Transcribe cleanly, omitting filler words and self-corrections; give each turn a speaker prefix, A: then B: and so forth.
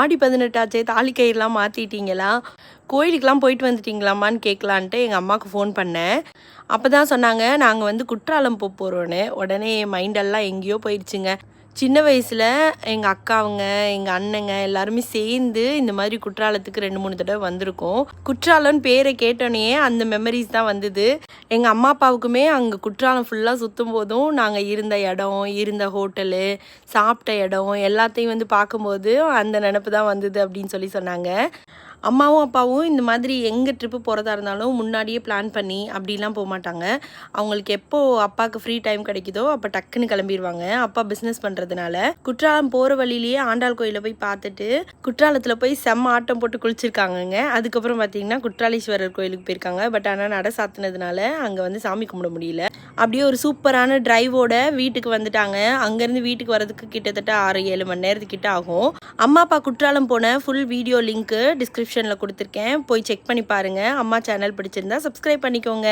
A: ஆடி 18 ஆச்சே தாலி கயிறுலாம் மாற்றிட்டீங்களா, கோயிலுக்கெலாம் போயிட்டு வந்துட்டீங்களாம்மான்னு கேட்கலான்ட்டு எங்கள் அம்மாவுக்கு ஃபோன் பண்ணேன். அப்போ தான் சொன்னாங்க நாங்கள் வந்து குற்றாலம் போகிறோன்னு. உடனே என் மைண்டெல்லாம் எங்கேயோ போயிடுச்சுங்க. சின்ன வயசில் எங்கள் அக்காவுங்க எங்கள் அண்ணங்க எல்லாருமே சேர்ந்து இந்த மாதிரி குற்றாலத்துக்கு 2-3 தடவை வந்திருக்கோம். குற்றாலம்னு பேரை கேட்டோன்னே அந்த மெமரிஸ் தான் வந்தது. எங்கள் அம்மா அப்பாவுக்குமே அங்கே குற்றாலம் ஃபுல்லாக சுற்றும் போதும் நாங்கள் இருந்த இடம், இருந்த ஹோட்டலு, சாப்பிட்ட இடம் எல்லாத்தையும் வந்து பார்க்கும்போது அந்த நினப்பு தான் வந்தது அப்படின்னு சொன்னாங்க. அம்மாவும் அப்பாவும் இந்த மாதிரி எங்கே ட்ரிப்பு போகிறதா இருந்தாலும் முன்னாடியே பிளான் பண்ணி அப்படிலாம் போக மாட்டாங்க. அவங்களுக்கு எப்போ அப்பாவுக்கு ஃப்ரீ டைம் கிடைக்குதோ அப்போ டக்குன்னு கிளம்பிடுவாங்க. அப்பா பிஸ்னஸ் பண்ணுறதுனால குற்றாலம் போகிற வழியிலேயே ஆண்டாள் கோயிலில் போய் பார்த்துட்டு குற்றாலத்தில் போய் செம்ம ஆட்டம் போட்டு குளிச்சிருக்காங்கங்க. அதுக்கப்புறம் பார்த்தீங்கன்னா குற்றாலீஸ்வரர் கோயிலுக்கு போயிருக்காங்க. பட் ஆனால் நட சாத்தினதுனால அங்கே வந்து சாமி கும்பிட முடியல. அப்படியே ஒரு சூப்பரான டிரைவோட வீட்டுக்கு வந்துட்டாங்க. அங்கேருந்து வீட்டுக்கு வரதுக்கு கிட்டத்தட்ட 6-7 மணி நேரத்துக்கிட்ட ஆகும். அம்மா அப்பா குற்றாலம் போன ஃபுல் வீடியோ லிங்க்கு டிஸ்கிரிப்ஷனில் கொடுத்துருக்கேன். போய் செக் பண்ணி பாருங்கள். அம்மா சேனல் பிடிச்சிருந்தா சப்ஸ்கிரைப் பண்ணிக்கோங்க.